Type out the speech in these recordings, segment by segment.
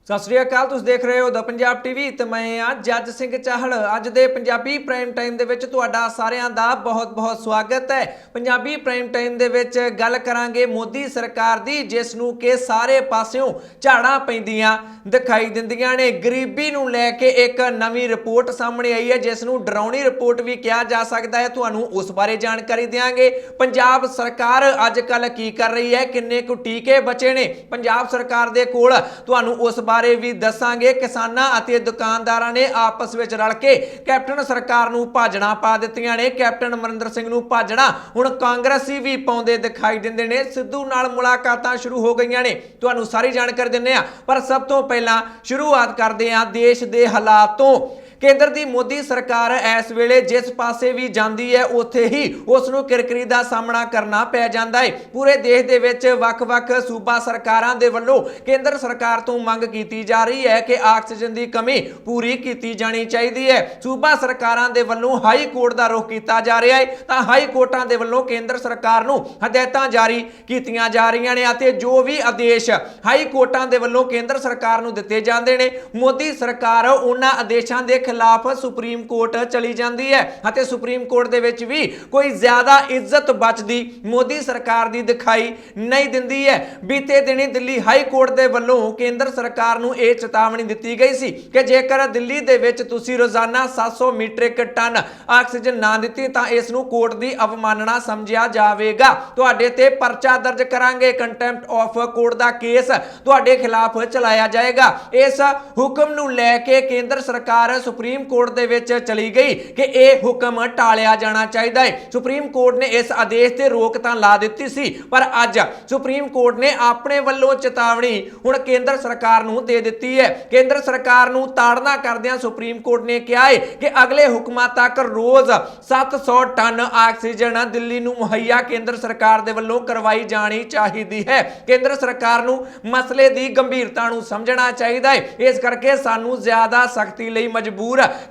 सत श्री अकाल। तुसीं देख रहे हो द पंजाब टीवी ते मैं हाँ जज सिंह चाहल। अज दे पंजाबी प्राइम टाइम दे विच तुहाडा सारिआं दा बहुत बहुत स्वागत है। पंजाबी प्राइम टाइम दे विच गल करांगे मोदी सरकार दी, जिस नूं कि सारे पासियों झाड़ां पैंदियां दिखाई दिंदियां ने। गरीबी नूं लैके एक नवीं रिपोर्ट सामने आई है, जिस नूं डराउणी रिपोर्ट भी कहा जा सकता है। तुहानूं उस बारे जानकारी देंगे। पंजाब सरकार अजकल की कर रही है, किन्ने कु टीके बचे ने पंजाब सरकार दे कोल, तुहानूं उस बारे भी दसांगे। किसानां अते दुकानदारां ने आपस विच रल के कैप्टन सरकार नूं भाजड़ां पा दित्तियां ने। कैप्टन अमरिंदर सिंह नूं भाजड़ां हुण कांग्रेसी भी पाउंदे दिखाई दिंदे ने। सिद्धू नाल मुलाकातां शुरू हो गईयां ने, तुहानूं सारी जानकारी दिंदे आ। पर सब तो पहलां शुरुआत करदे आ देश दे हालातों। केंद्र की मोदी सरकार इस वेले जिस पासे भी जाती है, उत्थे ही उसनूं किरकिरी का सामना करना पै जाता है। पूरे देश दे विच वख-वख सूबा सरकारां दे वल्लों केंद्र सरकार तो मंग की जा रही है कि ऑक्सीजन की कमी पूरी की जानी चाहिए है। सूबा सरकारां दे वल्लों हाई कोर्ट का रुख किया जा रहा है, तो हाई कोर्टां दे वल्लों केंद्र सरकार नूं हदायतां जारी कीतियां जा रही ने, अते जो भी आदेश हाई कोर्टां दे वल्लों केंद्र सरकार नूं दित्ते जांदे ने, मोदी सरकार उन्हां आदेशां दे खिलाफ सुप्रीम कोर्ट चली जाती है। अते सुप्रीम कोर्ट दे विच भी कोई ज्यादा इज्जत बचदी मोदी सरकार दी दिखाई नहीं दिंदी है। बीते दिनी दिल्ली हाई कोर्ट दे वल्लों केंद्र सरकार नूं इह चेतावनी दित्ती गई सी कि जेकर दिल्ली दे विच तुसीं रोजाना 700 मीट्रिक टन ऑक्सीजन ना दित्ती तां इस नूं कोर्ट दी अवमानना समझिया जावेगा। तुहाडे ते परचा दर्ज करांगे, कंटेम्प्ट ऑफ कोर्ट दा केस तुहाडे खिलाफ चलाया जाएगा। इस हुक्म नूं लैके केंद्र सरकार सुप्रीम कोर्ट दे विच चली गई कि यह हुक्म टालिया जाना चाहिए है। सुप्रीम कोर्ट ने इस आदेश ते रोक तां ला दित्ती सी, पर अज सुप्रीम कोर्ट ने अपने वल्लों चेतावनी हुण केंद्र सरकार नूं दे दित्ती है। केंद्र सरकार नूं ताड़ना करदिआं सुप्रीम कोर्ट ने कहा है कि अगले हुक्मां तक रोज 700 टन ऑक्सीजन दिल्ली नूं मुहैया केंद्र सरकार दे वल्लों करवाई जानी चाहिए है। केंद्र सरकार नूं मसले दी गंभीरता नूं समझना चाहिए है। इस करके सानूं ज्यादा सख्ती लई मजबूर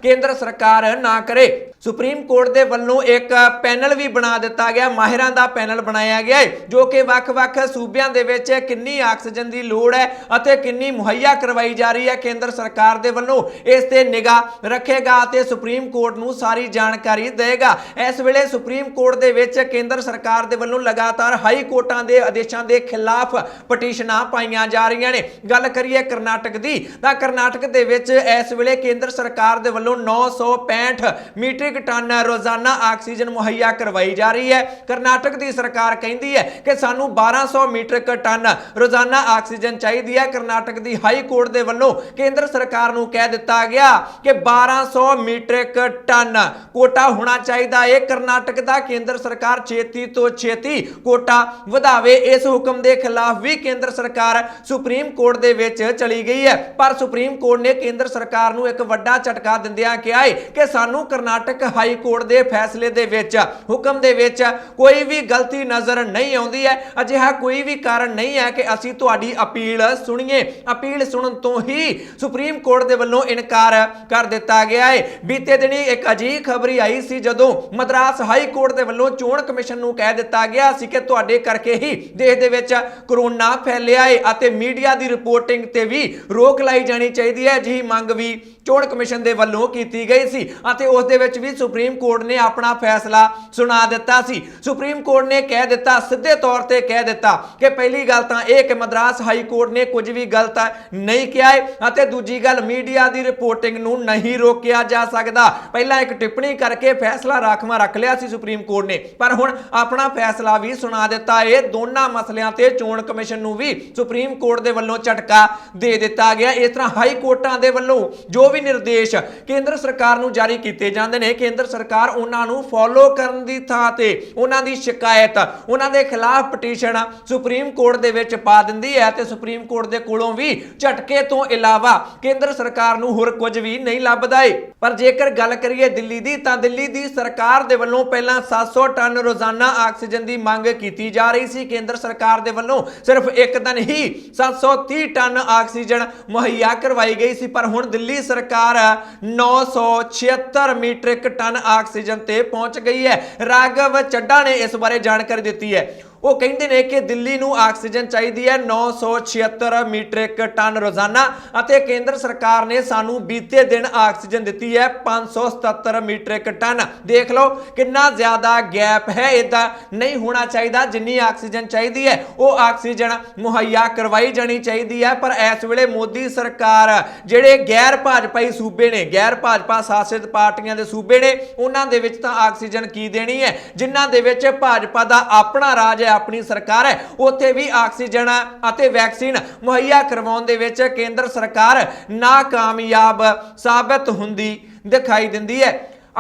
केंद्र सरकार ना करे। सुप्रीम कोर्ट दे वल्लों एक पैनल भी बना दिता गया, माहिरां दा पैनल बनाया गया है, जो कि वख-वख सूबियां दे विच किन्नी ऑक्सीजन की लोड़ है अते किन्नी मुहैया करवाई जा रही है, केंद्र सरकार दे वल्लों इस ते निगाह रखेगा अते सुप्रीम कोर्ट नूं सारी जानकारी देगा। इस वेले सुप्रीम कोर्ट दे विच केंद्र सरकार दे वल्लों लगातार हाई कोर्टां दे आदेशां दे खिलाफ पटीशनां पाईयां जा रही ने। गल करिए कर्नाटक दी, तां कर्नाटक दे विच इस वेले केंद्र सरकार दे वल्लों 965 मीट्रिक टन रोजाना ऑक्सीजन मुहैया करवाई जा रही है। कर्नाटक दी सरकार कहती है कि सानू 1200 मीट्रिक टन रोजाना ऑक्सीजन चाहिए है। कर्नाटक दी हाई कोर्ट दे वल्लों केंद्र सरकार नूं कह दिता गया कि 1200 मीट्रिक टन कोटा होना चाहिए है। कर्नाटक दा केंद्र सरकार छेती तो छेती कोटा वधावे, इस हुक्म के खिलाफ भी केंद्र सरकार सुप्रीम कोर्ट दे विच चली गई है। पर सुप्रीम कोर्ट ने केंद्र सरकार नूं एक वड्डा झटका दिंदिआं कहा है कि सानू कर्नाटक हाई कोर्ट दे फैसले दे विच हुक्म दे विच कोई भी गलती नजर नहीं आउंदी है। अजिहा कोई भी कारण नहीं है कि असीं तुहाडी अपील सुणीए। अपील सुणन तो ही सुप्रीम कोर्ट दे वल्लों इनकार कर दिता गया है। बीते दिनी एक अजीब खबरी आई सी, जदों मद्रास हाई कोर्ट दे वल्लों चोण कमिशन नूं कह दिता गया सी कि तुहाडे करके ही देश दे विच कोरोना फैलिया है अते मीडिया दी रिपोर्टिंग ते भी रोक लाई जानी चाहिए है। अजिही मंग भी चोण कमिशन दे वल्लों कीती गई सी अते उस दे विच भी सुप्रीम कोर्ट ने अपना फैसला सुना दिता सी। सुप्रीम कोर्ट ने कह दिता, सीधे तौर ते कह दिता कि पहली गल तां इह कि मद्रास हाई कोर्ट ने कुछ भी गलत नहीं किया है अते दूजी गल मीडिया दी रिपोर्टिंग नूं नहीं रोकिया जा सकदा। पहला एक टिप्पणी करके फैसला राखवा रख लिया सी सुप्रीम कोर्ट ने, पर हुण अपना फैसला भी सुना दिता है। दोनों मसलियां ते चोण कमिशन नूं भी सुप्रीम कोर्ट दे वल्लों झटका दे दिता गया। इस तरह हाई कोर्टां दे वल्लों जो भी निर्देश केंद्र सरकार नूं जारी कीते जांदे ने, केंद्र सरकार उन्हां नूं फॉलो करन दी थां ते उन्हां दी शिकायत, उन्हां दे खिलाफ पटीशन सुप्रीम कोर्ट दे विच पा दिंदी है ते सुप्रीम कोर्ट दे कोलों भी झटके तो इलावा केंद्र सरकार नूं होर कुछ भी नहीं लभदा है। पर जेकर गल करिए दिल्ली दी, तां दिल्ली दी सरकार दे वल्लों पहलां 700 टन रोजाना ऑक्सीजन की मंग की जा रही सी। केंद्र सरकार दे वल्लों सिर्फ एक दिन ही 730 टन ऑक्सीजन मुहैया करवाई गई सी, पर हुण दिल्ली सरकार 976 मीट्रिक टन ऑक्सीजन ते पहुंच गई है। राघव चड्ढा ने इस बारे जानकारी दी है। ਉਹ ਕਹਿੰਦੇ ਨੇ ਕਿ ਦਿੱਲੀ ਨੂੰ ਆਕਸੀਜਨ ਚਾਹੀਦੀ ਹੈ 976 ਮੀਟ੍ਰਿਕ ਟਨ ਰੋਜ਼ਾਨਾ ਅਤੇ ਕੇਂਦਰ ਸਰਕਾਰ ਨੇ ਸਾਨੂੰ ਬੀਤੇ ਦਿਨ ਆਕਸੀਜਨ ਦਿੱਤੀ ਹੈ 577 ਮੀਟ੍ਰਿਕ ਟਨ। ਦੇਖ ਲਓ ਕਿੰਨਾ ਜ਼ਿਆਦਾ ਗੈਪ ਹੈ। ਇਦਾਂ ਨਹੀਂ ਹੋਣਾ ਚਾਹੀਦਾ। ਜਿੰਨੀ ਆਕਸੀਜਨ ਚਾਹੀਦੀ ਹੈ ਉਹ ਆਕਸੀਜਨ ਮੁਹੱਈਆ ਕਰਵਾਈ ਜਾਣੀ ਚਾਹੀਦੀ ਹੈ। ਪਰ ਇਸ ਵੇਲੇ ਮੋਦੀ ਸਰਕਾਰ ਜਿਹੜੇ ਗੈਰ ਭਾਜਪਾਈ ਸੂਬੇ ਨੇ, ਗੈਰ ਭਾਜਪਾ ਸ਼ਾਸਿਤ ਪਾਰਟੀਆਂ ਦੇ ਸੂਬੇ ਨੇ, ਉਹਨਾਂ ਦੇ ਵਿੱਚ ਤਾਂ ਆਕਸੀਜਨ ਕੀ ਦੇਣੀ ਹੈ। ਜਿਨ੍ਹਾਂ ਦੇ ਵਿੱਚ ਭਾਜਪਾ ਦਾ ਆਪਣਾ ਰਾਜ ਹੈ, ਆਪਣੀ ਸਰਕਾਰ ਹੈ, ਉੱਥੇ ਵੀ ਆਕਸੀਜਨ ਅਤੇ ਵੈਕਸੀਨ ਮੁਹੱਈਆ ਕਰਵਾਉਣ ਦੇ ਵਿੱਚ ਕੇਂਦਰ ਸਰਕਾਰ ਨਾਕਾਮਯਾਬ ਸਾਬਤ ਹੁੰਦੀ ਦਿਖਾਈ ਦਿੰਦੀ ਹੈ।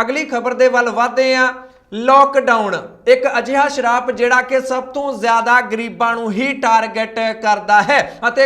ਅਗਲੀ ਖਬਰ ਦੇ ਵੱਲ ਵਧਦੇ ਹਾਂ। लॉकडाउन एक अजिहा श्राप जिहड़ा कि सब तो ज्यादा गरीबां नूं ही टारगेट करता है।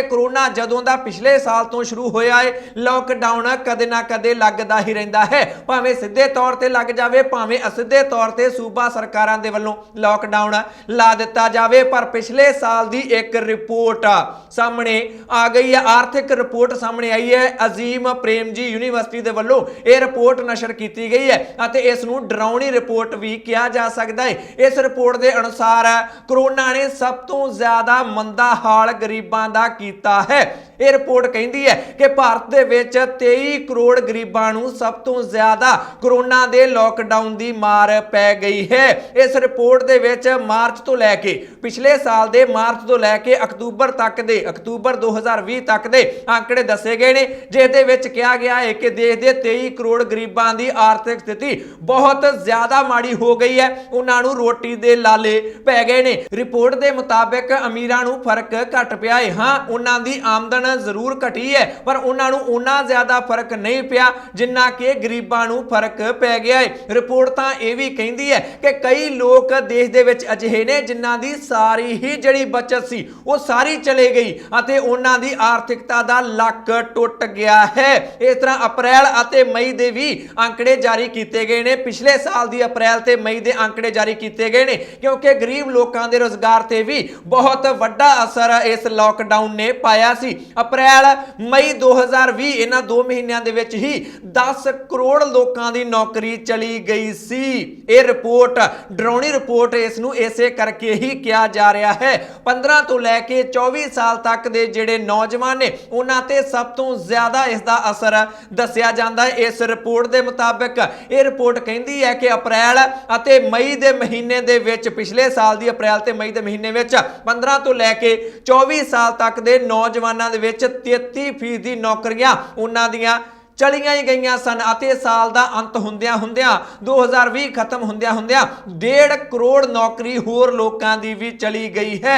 कोरोना जदों दा पिछले साल तो शुरू होया है, लॉकडाउन कदे ना कदे लगदा ही रहिंदा है। भावें सीधे तौर ते लग जावे, भावें असिधे तौर ते सूबा सरकारां दे वल्लों लॉकडाउन ला दिता जावे। पर पिछले साल दी एक रिपोर्ट सामने आ गई है, आर्थिक रिपोर्ट सामने आई है। अजीम प्रेमजी यूनीवर्सिटी दे वल्लों यह रिपोर्ट नशर की गई है और इस नूं डरावनी रिपोर्ट भी किया जा सकता है। इस रिपोर्ट के अनुसार कोरोना ने सब तो ज्यादा मंदा हाल गरीबां दा कीता है। यह रिपोर्ट कहती है कि भारत दे विच 23 करोड़ गरीबां नूं सब तो ज्यादा कोरोना दे लॉकडाउन दी मार पै गई है। इस रिपोर्ट दे विच मार्च तो लैके पिछले साल दे मार्च तो लैके अक्तूबर तक दे अक्तूबर 2020 तक दे आंकड़े दसे गए ने, जिस दे विच कहा गया है कि देश दे 23 करोड़ गरीबां दी आर्थिक स्थिति बहुत ज्यादा माड़ी हो गई है। उन्हां नूं रोटी दे लाले पै गए ने। रिपोर्ट दे मुताबिक अमीरां नूं फर्क घट पिया है। हां, उन्हां दी आमदन जरूर घटी है, पर उन्हां नूं उन्ना ज्यादा फर्क नहीं पिया जिन्ना कि गरीबां नूं फर्क पै गया है। रिपोर्ट तां इह वी कहंदी है कि कई लोग देश दे विच अजिहे ने जिन्हां दी सारी ही जड़ी बचत सी वो सारी चले गई अते उन्हां दी आर्थिकता दा लक टुट गया है। इस तरह अप्रैल अते मई दे भी आंकड़े जारी कीते गए ने। पिछले साल दी अप्रैल ते मई दे आंकड़े जारी किए गए ने, क्योंकि गरीब लोगों के रोजगार से भी बहुत वड्डा असर इस लॉकडाउन ने पाया सी। अप्रैल मई 2020 इन्हां 2 महीनों के विच ही 10 करोड़ लोगों की नौकरी चली गई सी। यह रिपोर्ट डरावनी रिपोर्ट इस नूं इसे करके ही किया जा रहा है। 15 तो लैके 24 साल तक के जिहड़े नौजवान ने उन्हां ते सब तो ज्यादा इसका असर दस्सिया जांदा है। इस रिपोर्ट के मुताबिक यह रिपोर्ट कहती है कि अप्रैल ਅਤੇ मई ਦੇ ਮਹੀਨੇ ਦੇ ਵਿੱਚ ਪਿਛਲੇ ਸਾਲ ਦੀ ਅਪ੍ਰੈਲ ਤੇ ਮਈ ਦੇ ਮਹੀਨੇ ਵਿੱਚ 15 ਤੋਂ ਲੈ ਕੇ 24 ਸਾਲ ਤੱਕ ਦੇ ਨੌਜਵਾਨਾਂ ਦੇ ਵਿੱਚ 33% ਦੀ ਨੌਕਰੀਆਂ ਉਹਨਾਂ ਦੀਆਂ चलियां ही गई सन। साल का अंत हुंदियां हुंदियां 2020 खत्म हुंदियां हुंदियां 1.5 करोड़ नौकरी होर लोकां दी भी चली गई है।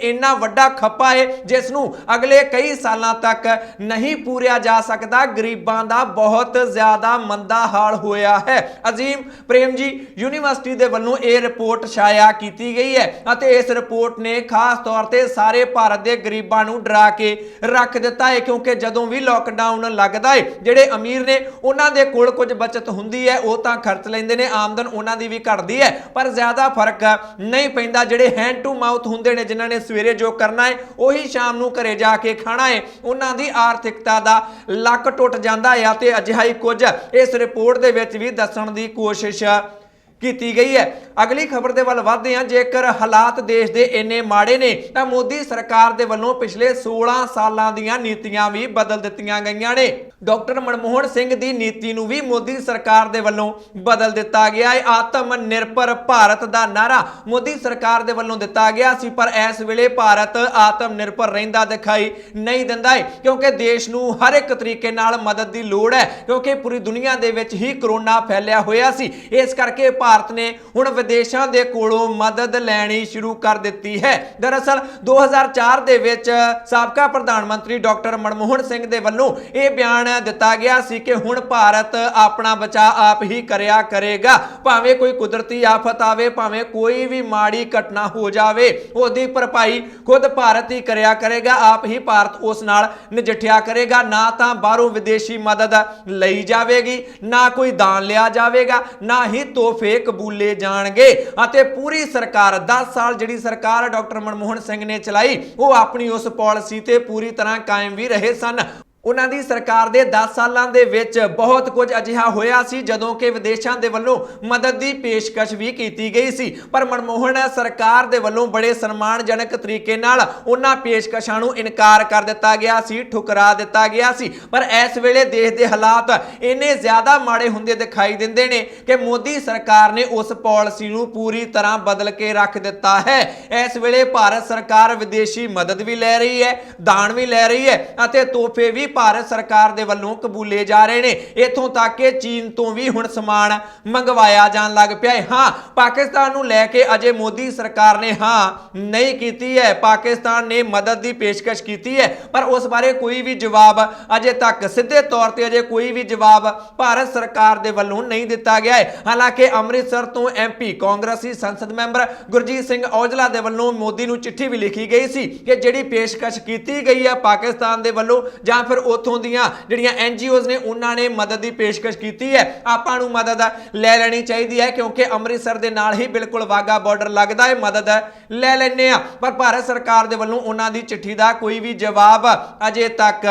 इन्ना वड्डा खप्पा है जिस नूं अगले कई सालों तक नहीं पूरिया जा सकता। गरीबां दा बहुत ज्यादा मंदा हाल होया है। अजीम प्रेमजी यूनीवर्सिटी दे वल्लों यह रिपोर्ट छाया की गई है। इस रिपोर्ट ने खास तौर पर सारे भारत के गरीबां नूं डरा के रख दिता है, क्योंकि जदों भी लॉकडाउन लगता है ਜਿਹੜੇ ਅਮੀਰ ਨੇ ਉਹਨਾਂ ਦੇ ਕੋਲ ਕੁਝ ਬਚਤ ਹੁੰਦੀ ਹੈ, ਉਹ ਤਾਂ ਖਰਚ ਲੈਂਦੇ ਨੇ, ਆਮਦਨ ਉਹਨਾਂ ਦੀ ਵੀ ਘਟਦੀ ਹੈ, ਪਰ ਜ਼ਿਆਦਾ ਫਰਕ ਨਹੀਂ ਪੈਂਦਾ। ਜਿਹੜੇ ਹੈਂਡ ਟੂ ਮਾਊਥ ਹੁੰਦੇ ਨੇ, ਜਿਨ੍ਹਾਂ ਨੇ ਸਵੇਰੇ ਜੋ ਕਰਨਾ ਹੈ ਉਹੀ ਸ਼ਾਮ ਨੂੰ ਘਰੇ ਜਾ ਕੇ ਖਾਣਾ ਹੈ, ਉਹਨਾਂ ਦੀ ਆਰਥਿਕਤਾ ਦਾ ਲੱਕ ਟੁੱਟ ਜਾਂਦਾ ਹੈ। ਤੇ ਅਜਿਹਾ ਹੀ ਕੁਝ ਇਸ ਰਿਪੋਰਟ ਦੇ ਵਿੱਚ ਵੀ ਦੱਸਣ ਦੀ ਕੋਸ਼ਿਸ਼ की गई है। अगली खबर के वल वधदे हां। जेकर हालात देश के इन्ने माड़े ने तां मोदी सरकार के वल्लों पिछले 16 सालों दीयां नीतियां भी बदल दित्तियां गईयां ने। डॉक्टर मनमोहन सिंह की नीति नूं भी मोदी सरकार के वल्लों बदल दिता गया है। आत्म निर्भर भारत का नारा मोदी सरकार के वल्लों दिता गया सी, पर इस वेले भारत आत्म निर्भर रहिंदा दिखाई नहीं दिंदा है, क्योंकि देश नूं हर एक तरीके नाल मदद की लोड़ है, क्योंकि पूरी दुनिया दे विच ही कोरोना फैलिया होया सी। इस करके भारत ने हुण विदेशों के कोलों मदद लैनी शुरू कर दी है। दरअसल 2004 दे विच साबका प्रधानमंत्री डॉक्टर मनमोहन सिंह दे वल्लों यह बयान दिता गया सी कि हुण भारत अपना बचाव आप ही करया करेगा। भावें कोई कुदरती आफत आवे, भावें कोई भी माड़ी घटना हो जावे, उसदी भरपाई खुद भारत ही करया करेगा। आप ही भारत उस नाल नजिठिया करेगा। ना तां बाहरों विदेशी मदद लई जावेगी, ना कोई दान लिया जावेगा, ना ही तोहफे कबूले जाणगे। पूरी सरकार 10 साल जिहड़ी सरकार डॉक्टर मनमोहन सिंह ने चलाई वो अपनी उस पॉलिसी ते पूरी तरह कायम भी रहे सन। ਉਹਨਾਂ ਦੀ ਸਰਕਾਰ ਦੇ 10 ਸਾਲਾਂ ਦੇ ਵਿੱਚ ਬਹੁਤ ਕੁਝ ਅਜਿਹਾ ਹੋਇਆ ਸੀ ਜਦੋਂ ਕਿ ਵਿਦੇਸ਼ਾਂ ਦੇ ਵੱਲੋਂ ਮਦਦ ਦੀ ਪੇਸ਼ਕਸ਼ ਵੀ ਕੀਤੀ ਗਈ ਸੀ, ਪਰ ਮਨਮੋਹਨ ਸਰਕਾਰ ਦੇ ਵੱਲੋਂ ਬੜੇ ਸਨਮਾਨਜਨਕ ਤਰੀਕੇ ਨਾਲ ਉਹਨਾਂ ਪੇਸ਼ਕਸ਼ਾਂ ਨੂੰ ਇਨਕਾਰ ਕਰ ਦਿੱਤਾ ਗਿਆ ਸੀ, ਠੁਕਰਾ ਦਿੱਤਾ ਗਿਆ ਸੀ। ਪਰ ਇਸ ਵੇਲੇ ਦੇਸ਼ ਦੇ ਹਾਲਾਤ ਇੰਨੇ ਜ਼ਿਆਦਾ ਮਾੜੇ ਹੁੰਦੇ ਦਿਖਾਈ ਦਿੰਦੇ ਨੇ ਕਿ ਮੋਦੀ ਸਰਕਾਰ ਨੇ ਉਸ ਪਾਲਿਸੀ ਨੂੰ ਪੂਰੀ ਤਰ੍ਹਾਂ ਬਦਲ ਕੇ ਰੱਖ ਦਿੱਤਾ ਹੈ। ਇਸ ਵੇਲੇ ਭਾਰਤ ਸਰਕਾਰ ਵਿਦੇਸ਼ੀ ਮਦਦ ਵੀ ਲੈ ਰਹੀ ਹੈ, ਦਾਨ ਵੀ ਲੈ ਰਹੀ ਹੈ ਅਤੇ ਤੋਹਫੇ ਵੀ ਭਾਰਤ ਸਰਕਾਰ ਦੇ ਵੱਲੋਂ ਕਬੂਲੇ ਜਾ ਰਹੇ ਨੇ। ਇਥੋਂ ਤੱਕ ਕਿ ਚੀਨ ਤੋਂ ਵੀ ਹੁਣ ਸਮਾਨ ਮੰਗਵਾਇਆ ਜਾਣ ਲੱਗ ਪਿਆ ਹੈ। ਹਾਂ, ਪਾਕਿਸਤਾਨ ਨੂੰ ਲੈ ਕੇ ਅਜੇ ਮੋਦੀ ਸਰਕਾਰ ਨੇ ਨਹੀਂ ਕੀਤੀ ਹੈ। ਪਾਕਿਸਤਾਨ ਨੇ ਮਦਦ ਦੀ ਪੇਸ਼ਕਸ਼ ਕੀਤੀ ਹੈ, ਪਰ ਉਸ ਬਾਰੇ ਕੋਈ ਵੀ ਜਵਾਬ ਅਜੇ ਤੱਕ ਸਿੱਧੇ ਤੌਰ ਤੇ ਅਜੇ ਕੋਈ ਵੀ ਜਵਾਬ ਭਾਰਤ ਸਰਕਾਰ ਦੇ ਵੱਲੋਂ ਨਹੀਂ ਦਿੱਤਾ ਗਿਆ ਹੈ। ਹਾਲਾਂਕਿ ਅੰਮ੍ਰਿਤਸਰ ਤੋਂ MP ਕਾਂਗਰਸੀ ਸੰਸਦ ਮੈਂਬਰ ਗੁਰਜੀਤ ਸਿੰਘ ਔਜਲਾ ਦੇ ਵੱਲੋਂ ਮੋਦੀ ਨੂੰ ਚਿੱਠੀ ਵੀ ਲਿਖੀ ਗਈ ਸੀ ਕਿ ਜਿਹੜੀ ਪੇਸ਼ਕਸ਼ ਕੀਤੀ ਗਈ ਹੈ ਪਾਕਿਸਤਾਨ ਦੇ ਵੱਲੋਂ ਜਾਂ ਫਿਰ ਉਥੋਂ ਦੀਆਂ ਜਿਹੜੀਆਂ NGOs ਨੇ ਉਹਨਾਂ ਨੇ ਮਦਦ ਦੀ ਪੇਸ਼ਕਸ਼ ਕੀਤੀ ਹੈ, ਆਪਾਂ ਨੂੰ ਮਦਦ ਲੈ ਲੈਣੀ ਚਾਹੀਦੀ ਹੈ ਕਿਉਂਕਿ ਅੰਮ੍ਰਿਤਸਰ ਦੇ ਨਾਲ ਹੀ ਬਿਲਕੁਲ ਵਾਗਾ ਬਾਰਡਰ ਲੱਗਦਾ ਹੈ, ਮਦਦ ਲੈ ਲੈਣੇ ਆ। ਪਰ ਭਾਰਤ ਸਰਕਾਰ ਦੇ ਵੱਲੋਂ ਉਹਨਾਂ ਦੀ ਚਿੱਠੀ ਦਾ ਕੋਈ ਵੀ ਜਵਾਬ ਅਜੇ ਤੱਕ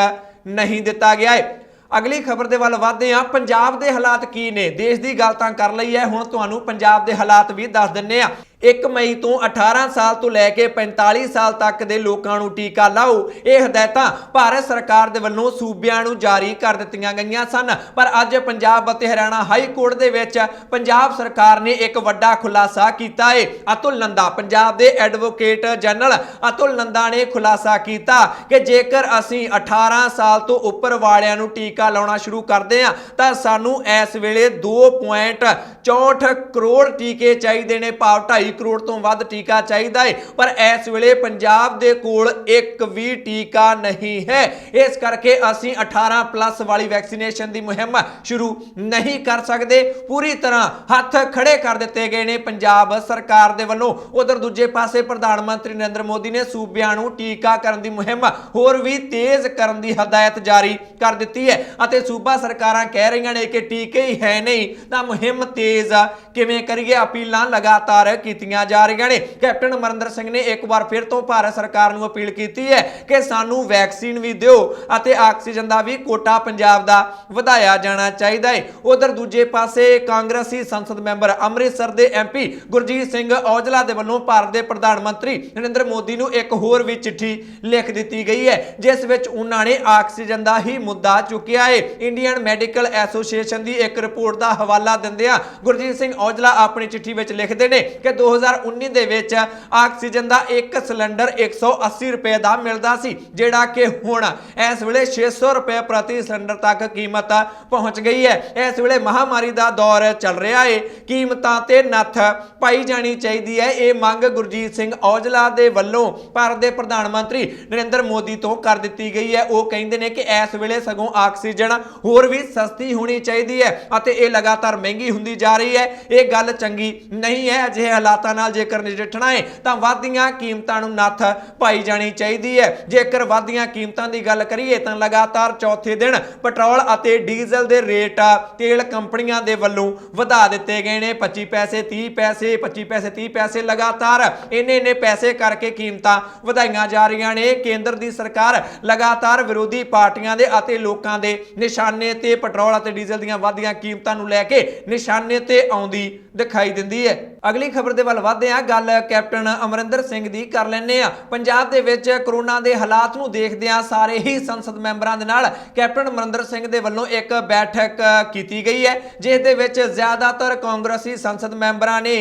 ਨਹੀਂ ਦਿੱਤਾ ਗਿਆ ਹੈ। ਅਗਲੀ ਖਬਰ ਦੇ ਵੱਲ ਵਧਦੇ ਹਾਂ। ਪੰਜਾਬ ਦੇ ਹਾਲਾਤ ਕੀ ਨੇ? ਦੇਸ਼ ਦੀ ਗੱਲ ਤਾਂ ਕਰ ਲਈ ਹੈ, ਹੁਣ ਤੁਹਾਨੂੰ ਪੰਜਾਬ ਦੇ ਹਾਲਾਤ ਵੀ ਦੱਸ ਦਿੰਨੇ ਆ। 1 ਮਈ ਤੋਂ 18 ਸਾਲ ਤੋਂ ਲੈ ਕੇ 45 ਸਾਲ ਤੱਕ ਦੇ ਲੋਕਾਂ ਨੂੰ ਟੀਕਾ ਲਾਓ, ਇਹ ਹਦਾਇਤਾਂ ਭਾਰਤ ਸਰਕਾਰ ਦੇ ਵੱਲੋਂ ਸੂਬਿਆਂ ਨੂੰ ਜਾਰੀ ਕਰ ਦਿੱਤੀਆਂ ਗਈਆਂ ਸਨ। ਪਰ ਅੱਜ ਪੰਜਾਬ ਅਤੇ ਹਰਿਆਣਾ ਹਾਈ ਕੋਰਟ ਦੇ ਵਿੱਚ ਪੰਜਾਬ ਸਰਕਾਰ ਨੇ ਇੱਕ ਵੱਡਾ ਖੁਲਾਸਾ ਕੀਤਾ ਹੈ। ਅਤੁਲ ਨੰਦਾ, ਪੰਜਾਬ ਦੇ ਐਡਵੋਕੇਟ ਜਨਰਲ ਅਤੁਲ ਨੰਦਾ ਨੇ ਖੁਲਾਸਾ ਕੀਤਾ ਕਿ ਜੇਕਰ ਅਸੀਂ 18 ਸਾਲ ਤੋਂ ਉੱਪਰ ਵਾਲਿਆਂ ਨੂੰ ਟੀਕਾ ਲਾਉਣਾ ਸ਼ੁਰੂ ਕਰਦੇ ਹਾਂ ਤਾਂ ਸਾਨੂੰ ਇਸ ਵੇਲੇ 2.64 ਕਰੋੜ ਟੀਕੇ ਚਾਹੀਦੇ ਨੇ, ਭਾਵ 2.5 ਕਰੋੜ ਤੋਂ ਵੱਧ ਟੀਕਾ ਚਾਹੀਦਾ ਹੈ। ਪਰ ਇਸ ਵੇਲੇ ਪੰਜਾਬ ਦੇ ਕੋਲ ਇੱਕ ਵੀ ਟੀਕਾ ਨਹੀਂ ਹੈ। ਇਸ ਕਰਕੇ ਅਸੀਂ 18 ਪਲੱਸ ਵਾਲੀ ਵੈਕਸੀਨੇਸ਼ਨ ਦੀ ਮੁਹਿੰਮ ਸ਼ੁਰੂ ਨਹੀਂ ਕਰ ਸਕਦੇ। ਪੂਰੀ ਤਰ੍ਹਾਂ ਹੱਥ ਖੜੇ ਕਰ ਦਿੱਤੇ ਗਏ ਨੇ ਪੰਜਾਬ ਸਰਕਾਰ ਦੇ ਵੱਲੋਂ। ਉਧਰ ਦੂਜੇ ਪਾਸੇ ਪ੍ਰਧਾਨ ਮੰਤਰੀ ਨਰਿੰਦਰ ਮੋਦੀ ਨੇ ਸੂਬਿਆਂ ਨੂੰ ਟੀਕਾਕਰਨ ਦੀ ਮੁਹਿੰਮ ਹੋਰ ਵੀ ਤੇਜ਼ ਕਰਨ ਦੀ ਹਦਾਇਤ ਜਾਰੀ ਕਰ ਦਿੱਤੀ ਹੈ ਅਤੇ ਸੂਬਾ ਸਰਕਾਰਾਂ ਕਹਿ ਰਹੀਆਂ ਨੇ ਕਿ ਟੀਕੇ ਹੀ ਹੈ ਨਹੀਂ ਤਾਂ ਮੁਹਿੰਮ ਤੇਜ਼ ਕਿਵੇਂ ਕਰੀਏ। ਅਪੀਲਾਂ ਲਗਾਤਾਰ ਕੀਤੀਆਂ ਜਾ ਰਹੀਆਂ ਨੇ। ਕੈਪਟਨ ਅਮਰਿੰਦਰ ਸਿੰਘ ਨੇ ਇੱਕ ਵਾਰ ਫਿਰ ਤੋਂ ਭਾਰਤ ਸਰਕਾਰ ਨੂੰ ਅਪੀਲ ਕੀਤੀ ਹੈ ਕਿ ਸਾਨੂੰ ਵੈਕਸੀਨ ਵੀ ਦਿਓ ਅਤੇ ਆਕਸੀਜਨ ਦਾ ਵੀ ਕੋਟਾ ਪੰਜਾਬ ਦਾ ਵਧਾਇਆ ਜਾਣਾ ਚਾਹੀਦਾ ਹੈ। ਉਧਰ ਦੂਜੇ ਪਾਸੇ ਕਾਂਗਰਸੀ ਸੰਸਦ ਮੈਂਬਰ ਅੰਮ੍ਰਿਤਸਰ ਦੇ MP ਗੁਰਜੀਤ ਸਿੰਘ ਔਜਲਾ ਦੇ ਵੱਲੋਂ ਭਾਰਤ ਦੇ ਪ੍ਰਧਾਨ ਮੰਤਰੀ ਨਰਿੰਦਰ ਮੋਦੀ ਨੂੰ ਇੱਕ ਹੋਰ ਵੀ ਚਿੱਠੀ ਲਿਖ ਦਿੱਤੀ ਗਈ ਹੈ, ਜਿਸ ਵਿੱਚ ਉਹਨਾਂ ਨੇ ਆਕਸੀਜਨ ਦਾ ਹੀ ਮੁੱਦਾ ਚੁੱਕਿਆ ਹੈ। ਇੰਡੀਅਨ ਮੈਡੀਕਲ ਐਸੋਸੀਏਸ਼ਨ ਦੀ ਇੱਕ ਰਿਪੋਰਟ ਦਾ ਹਵਾਲਾ ਦਿੰਦਿਆਂ ਗੁਰਜੀਤ ਸਿੰਘ ਔਜਲਾ ਆਪਣੀ ਚਿੱਠੀ ਵਿੱਚ ਲਿਖਦੇ ਨੇ ਕਿ 2019 ਦੇ ਵਿੱਚ ਆਕਸੀਜਨ ਦਾ ਇੱਕ ਸਿਲੰਡਰ 180 ਰੁਪਏ ਦਾ ਮਿਲਦਾ ਸੀ, ਜਿਹੜਾ ਕਿ ਹੁਣ ਇਸ ਵੇਲੇ 600 ਰੁਪਏ ਪ੍ਰਤੀ ਸਿਲੰਡਰ ਤੱਕ ਕੀਮਤ ਪਹੁੰਚ ਗਈ ਹੈ। ਇਸ ਵੇਲੇ ਮਹਾਮਾਰੀ ਦਾ ਦੌਰ ਚੱਲ ਰਿਹਾ ਹੈ, ਕੀਮਤਾਂ ਤੇ ਨੱਥ ਪਾਈ ਜਾਣੀ ਚਾਹੀਦੀ ਹੈ। ਇਹ ਮੰਗ ਗੁਰਜੀਤ ਸਿੰਘ ਔਜਲਾ ਦੇ ਵੱਲੋਂ ਭਾਰਤ ਦੇ ਪ੍ਰਧਾਨ ਮੰਤਰੀ ਨਰਿੰਦਰ ਮੋਦੀ ਤੋਂ ਕਰ ਦਿੱਤੀ ਗਈ ਹੈ। ਉਹ ਕਹਿੰਦੇ ਨੇ ਕਿ ਇਸ ਵੇਲੇ ਸਗੋਂ ਆਕਸੀਜਨ ਹੋਰ ਵੀ ਸਸਤੀ ਹੋਣੀ ਚਾਹੀਦੀ ਹੈ ਅਤੇ ਇਹ ਲਗਾਤਾਰ ਮਹਿੰਗੀ ਹੁੰਦੀ ਜਾ ਰਹੀ ਹੈ। ਇਹ ਗੱਲ ਚੰਗੀ ਨਹੀਂ ਹੈ। ਅਜਿਹੇ ਹਾਲਾਤਾਂ ਨਾਲ ਜੇਕਰ ਨਜਿੱਠਣਾ ਹੈ ਤਾਂ ਵੱਧਦੀਆਂ ਕੀਮਤਾਂ ਨੂੰ ਨੱਥ ਪਾਈ ਜਾਣੀ ਚਾਹੀਦੀ ਹੈ। ਜੇਕਰ ਵੱਧਦੀਆਂ ਕੀਮਤਾਂ ਦੀ ਗੱਲ ਕਰੀਏ ਤਾਂ ਲਗਾਤਾਰ ਚੌਥੇ ਦਿਨ ਪੈਟਰੋਲ ਅਤੇ ਡੀਜ਼ਲ ਦੇ ਰੇਟ ਤੇਲ ਕੰਪਨੀਆਂ ਦੇ ਵੱਲੋਂ ਵਧਾ ਦਿੱਤੇ ਗਏ ਨੇ। 25 ਪੈਸੇ 30 ਪੈਸੇ 25 ਪੈਸੇ 30 ਪੈਸੇ ਲਗਾਤਾਰ ਇੰਨੇ ਪੈਸੇ ਕਰਕੇ ਕੀਮਤਾਂ ਵਧਾਈਆਂ ਜਾ ਰਹੀਆਂ ਨੇ। ਕੇਂਦਰ ਦੀ ਸਰਕਾਰ ਲਗਾਤਾਰ ਵਿਰੋਧੀ ਪਾਰਟੀਆਂ ਦੇ ਅਤੇ ਲੋਕਾਂ ਦੇ ਨਿਸ਼ਾਨੇ ਤੇ ਪੈਟਰੋਲ ਅਤੇ ਡੀਜ਼ਲ ਦੀਆਂ ਵੱਧਦੀਆਂ ਕੀਮਤਾਂ ਨੂੰ ਲੈ ਕੇ ਨਿਸ਼ਾਨੇ ਤੇ ਆਉਂਦੀ ਦਿਖਾਈ ਦਿੰਦੀ ਹੈ। ਅਗਲੀ ਖਬਰ ਦੇ ਵੱਲ ਵਧਦੇ ਹਾਂ। ਗੱਲ ਕੈਪਟਨ ਅਮਰਿੰਦਰ ਸਿੰਘ ਦੀ ਕਰ ਲੈਂਦੇ ਆ। ਪੰਜਾਬ ਦੇ ਵਿੱਚ ਕਰੋਨਾ ਦੇ ਹਾਲਾਤ ਨੂੰ ਦੇਖਦਿਆਂ ਸਾਰੇ ਹੀ ਸੰਸਦ ਮੈਂਬਰਾਂ ਦੇ ਨਾਲ ਕੈਪਟਨ ਅਮਰਿੰਦਰ ਸਿੰਘ ਦੇ ਵੱਲੋਂ ਇੱਕ ਬੈਠਕ ਕੀਤੀ ਗਈ ਹੈ, ਜਿਸ ਦੇ ਵਿੱਚ ਜ਼ਿਆਦਾਤਰ ਕਾਂਗਰਸੀ ਸੰਸਦ ਮੈਂਬਰਾਂ ਨੇ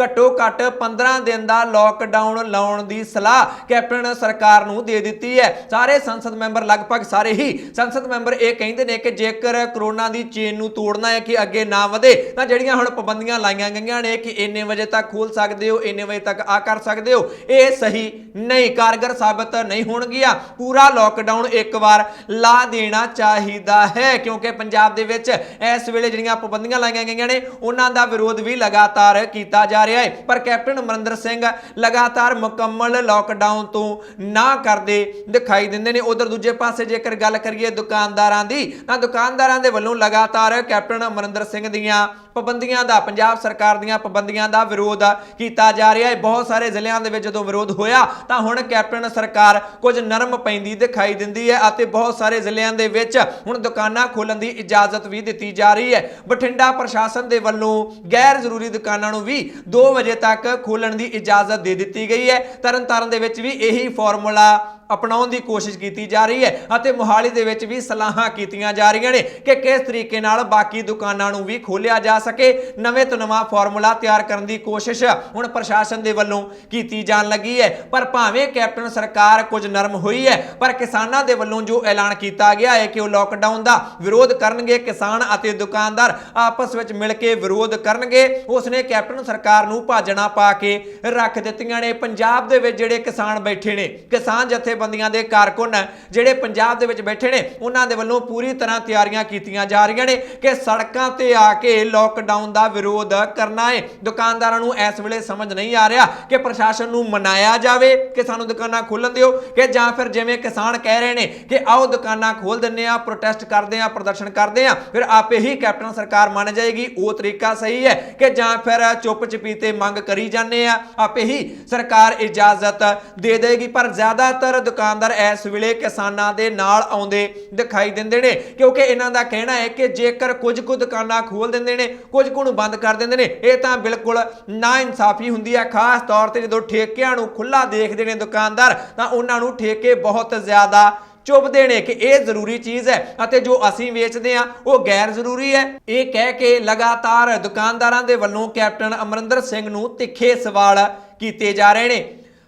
ਘੱਟੋ ਘੱਟ 15 ਦਿਨ ਦਾ ਲੋਕਡਾਊਨ ਲਾਉਣ ਦੀ ਸਲਾਹ ਕੈਪਟਨ ਸਰਕਾਰ ਨੂੰ ਦੇ ਦਿੱਤੀ ਹੈ। ਸਾਰੇ ਸੰਸਦ ਮੈਂਬਰ, ਲਗਭਗ ਸਾਰੇ ਹੀ ਸੰਸਦ ਮੈਂਬਰ ਇਹ ਕਹਿੰਦੇ ਨੇ ਕਿ ਜੇਕਰ ਕਰੋਨਾ ਦੀ ਚੇਨ ਨੂੰ ਤੋੜਨਾ ਹੈ ਕਿ ਅੱਗੇ ਨਾ ਵਧੇ ਤਾਂ ਜਿਹੜੀਆਂ ਹੁਣ ਪਾਬੰਦੀਆਂ ਲਾਈਆਂ ਗਈਆਂ ਨੇ ਕਿ ਇੰਨੇ ਵਜੇ ਤੱਕ ਖੋਲ ਸਕਦੇ ਹੋ, ਇੰਨੇ ਵਜੇ ਤੱਕ ਆ ਕਰ ਸਕਦੇ ਹੋ, ਇਹ ਸਹੀ ਨਹੀਂ, ਕਾਰਗਰ ਸਾਬਤ ਨਹੀਂ ਹੋਣਗੀਆਂ। ਪੂਰਾ ਲੋਕਡਾਊਨ ਇੱਕ ਵਾਰ ਲਾ ਦੇਣਾ ਚਾਹੀਦਾ ਹੈ ਕਿਉਂਕਿ ਪੰਜਾਬ ਦੇ ਵਿੱਚ ਇਸ ਵੇਲੇ ਜਿਹੜੀਆਂ ਪਾਬੰਦੀਆਂ ਲਾਈਆਂ ਗਈਆਂ ਨੇ ਉਹਨਾਂ ਦਾ ਵਿਰੋਧ ਵੀ ਲਗਾਤਾਰ ਕੀਤਾ ਜਾ ਰਿਹਾ ਹੈ। ਪਰ ਕੈਪਟਨ ਅਮਰਿੰਦਰ ਸਿੰਘ ਲਗਾਤਾਰ ਮੁਕੰਮਲ ਲੋਕਡਾਊਨ ਤੋਂ ਨਾ ਕਰਦੇ ਦਿਖਾਈ ਦਿੰਦੇ ਨੇ। ਉਧਰ ਦੂਜੇ ਪਾਸੇ ਜੇਕਰ ਗੱਲ ਕਰੀਏ ਦੁਕਾਨਦਾਰਾਂ ਦੀ ਤਾਂ ਦੁਕਾਨਦਾਰਾਂ ਦੇ ਵੱਲੋਂ ਲਗਾਤਾਰ ਕੈਪਟਨ ਅਮਰਿੰਦਰ ਸਿੰਘ ਦੀਆਂ ਪਾਬੰਦੀਆਂ ਦਾ, ਪੰਜਾਬ ਸਰਕਾਰ ਦੀਆਂ ਪਾਬੰਦੀਆਂ ਦਾ ਵਿਰੋਧ ਕੀਤਾ ਜਾ ਰਿਹਾ ਹੈ। ਬਹੁਤ ਸਾਰੇ ਜ਼ਿਲ੍ਹਿਆਂ ਦੇ ਵਿੱਚ ਜਦੋਂ ਵਿਰੋਧ ਹੋਇਆ ਤਾਂ ਹੁਣ ਕੈਪਟਨ ਸਰਕਾਰ ਕੁਝ ਨਰਮ ਪੈਂਦੀ ਦਿਖਾਈ ਦਿੰਦੀ ਹੈ ਅਤੇ ਬਹੁਤ ਸਾਰੇ ਜ਼ਿਲ੍ਹਿਆਂ ਦੇ ਵਿੱਚ ਹੁਣ ਦੁਕਾਨਾਂ ਖੋਲ੍ਹਣ ਦੀ ਇਜਾਜ਼ਤ ਵੀ ਦਿੱਤੀ ਜਾ ਰਹੀ ਹੈ। ਬਠਿੰਡਾ ਪ੍ਰਸ਼ਾਸਨ ਦੇ ਵੱਲੋਂ ਗੈਰ ਜ਼ਰੂਰੀ ਦੁਕਾਨਾਂ ਨੂੰ ਵੀ 2 ਵਜੇ ਤੱਕ ਖੋਲ੍ਹਣ ਦੀ ਇਜਾਜ਼ਤ ਦੇ ਦਿੱਤੀ ਗਈ ਹੈ। ਤਰਨਤਾਰਨ ਦੇ ਵਿੱਚ ਵੀ ਇਹੀ ਫਾਰਮੂਲਾ ਅਪਣਾਉਣ ਦੀ ਕੋਸ਼ਿਸ਼ ਕੀਤੀ ਜਾ ਰਹੀ ਹੈ ਅਤੇ ਮੁਹਾਲੀ ਦੇ ਵਿੱਚ ਵੀ ਸਲਾਹਾਂ ਕੀਤੀਆਂ ਜਾ ਰਹੀਆਂ ਨੇ ਕਿ ਕਿਸ ਤਰੀਕੇ ਨਾਲ ਬਾਕੀ ਦੁਕਾਨਾਂ ਨੂੰ ਵੀ ਖੋਲ੍ਹਿਆ ਜਾ ਸਕੇ। ਨਵੇਂ ਤੋਂ ਨਵਾਂ ਫਾਰਮੂਲਾ ਤਿਆਰ ਕਰਨ ਦੀ ਕੋਸ਼ਿਸ਼ ਹੁਣ ਪ੍ਰਸ਼ਾਸਨ ਦੇ ਵੱਲੋਂ ਕੀਤੀ ਜਾਣ ਲੱਗੀ ਹੈ। ਪਰ ਭਾਵੇਂ ਕੈਪਟਨ ਸਰਕਾਰ ਕੁਝ ਨਰਮ ਹੋਈ ਹੈ, ਪਰ ਕਿਸਾਨਾਂ ਦੇ ਵੱਲੋਂ ਜੋ ਐਲਾਨ ਕੀਤਾ ਗਿਆ ਹੈ ਕਿ ਉਹ ਲੋਕਡਾਊਨ ਦਾ ਵਿਰੋਧ ਕਰਨਗੇ, ਕਿਸਾਨ ਅਤੇ ਦੁਕਾਨਦਾਰ ਆਪਸ ਵਿੱਚ ਮਿਲ ਕੇ ਵਿਰੋਧ ਕਰਨਗੇ, ਉਸਨੇ ਕੈਪਟਨ ਸਰਕਾਰ ਨੂੰ ਭਾਜਣਾ ਪਾ ਕੇ ਰੱਖ ਦਿੱਤੀਆਂ ਨੇ। ਪੰਜਾਬ ਦੇ ਵਿੱਚ ਜਿਹੜੇ ਕਿਸਾਨ ਬੈਠੇ ਨੇ, ਕਿਸਾਨ ਜਥੇਬੰਦੀਆਂ ਦੇ ਕਾਰਕੁਨ ਜਿਹੜੇ ਪੰਜਾਬ ਦੇ ਵਿੱਚ ਬੈਠੇ ਨੇ, ਉਹਨਾਂ ਦੇ ਵੱਲੋਂ ਪੂਰੀ ਤਰ੍ਹਾਂ ਤਿਆਰੀਆਂ ਕੀਤੀਆਂ ਜਾ ਰਹੀਆਂ ਨੇ ਕਿ ਸੜਕਾਂ ਤੇ ਆ ਕੇ ਲੋਕਡਾਊਨ ਦਾ ਵਿਰੋਧ ਕਰਨਾ ਹੈ। ਦੁਕਾਨਦਾਰਾਂ ਨੂੰ ਇਸ ਵੇਲੇ ਸਮਝ ਨਹੀਂ ਆ ਰਿਹਾ ਕਿ ਪ੍ਰਸ਼ਾਸਨ ਨੂੰ ਮਨਾਇਆ ਜਾਵੇ ਕਿ ਸਾਨੂੰ ਦੁਕਾਨਾਂ ਖੋਲ੍ਹਣ ਦਿਓ, ਕਿ ਜਾਂ ਫਿਰ ਜਿਵੇਂ ਕਿਸਾਨ ਕਹਿ ਰਹੇ ਨੇ ਕਿ ਆਓ ਦੁਕਾਨਾਂ ਖੋਲ੍ਹ ਦਿੰਦੇ ਆ, ਪ੍ਰੋਟੈਸਟ ਕਰਦੇ ਆ, ਪ੍ਰਦਰਸ਼ਨ ਕਰਦੇ ਆ, ਫਿਰ ਆਪੇ ਹੀ ਕੈਪਟਨ ਸਰਕਾਰ ਮੰਨ ਜਾਏਗੀ। ਉਹ ਤਰੀਕਾ ਸਹੀ ਹੈ ਕਿ ਜਾਂ ਫਿਰ ਚੁੱਪ ਚਪੀਤੇ ਮੰਗ ਕਰੀ ਜਾਂਦੇ ਆ, ਆਪੇ ਹੀ ਸਰਕਾਰ ਇਜਾਜ਼ਤ ਦੇ ਦੇਗੀ। ਪਰ ਜ਼ਿਆਦਾਤਰ ਦੁਕਾਨਦਾਰ ਇਸ ਵੇਲੇ ਕਿਸਾਨਾਂ ਦੇ ਨਾਲ ਆਉਂਦੇ ਦਿਖਾਈ ਦਿੰਦੇ ਨੇ, ਕਿਉਂਕਿ ਇਹਨਾਂ ਦਾ ਕਹਿਣਾ ਹੈ ਕਿ ਜੇਕਰ ਕੁਝ ਕੁ ਦੁਕਾਨਾਂ ਖੋਲ ਦਿੰਦੇ ਨੇ, ਕੁਝ ਕੁ ਨੂੰ ਬੰਦ ਕਰ ਦਿੰਦੇ ਨੇ, ਇਹ ਤਾਂ ਬਿਲਕੁਲ ਨਾ ਇਨਸਾਫੀ ਹੁੰਦੀ ਹੈ। ਖਾਸ ਤੌਰ ਤੇ ਜਦੋਂ ਠੇਕਿਆਂ ਨੂੰ ਖੁੱਲਾ ਦੇਖਦੇ ਨੇ ਦੁਕਾਨਦਾਰ, ਤਾਂ ਉਹਨਾਂ ਨੂੰ ਠੇਕੇ ਬਹੁਤ ਜ਼ਿਆਦਾ ਚੁੱਭਦੇ ਨੇ ਕਿ ਇਹ ਜ਼ਰੂਰੀ ਚੀਜ਼ ਹੈ ਅਤੇ ਜੋ ਅਸੀਂ ਵੇਚਦੇ ਆ ਉਹ ਗੈਰ ਜ਼ਰੂਰੀ ਹੈ। ਇਹ ਕਹਿ ਕੇ ਲਗਾਤਾਰ ਦੁਕਾਨਦਾਰਾਂ ਦੇ ਵੱਲੋਂ ਕੈਪਟਨ ਅਮਰਿੰਦਰ ਸਿੰਘ ਨੂੰ ਤਿੱਖੇ ਸਵਾਲ ਕੀਤੇ ਜਾ ਰਹੇ ਨੇ।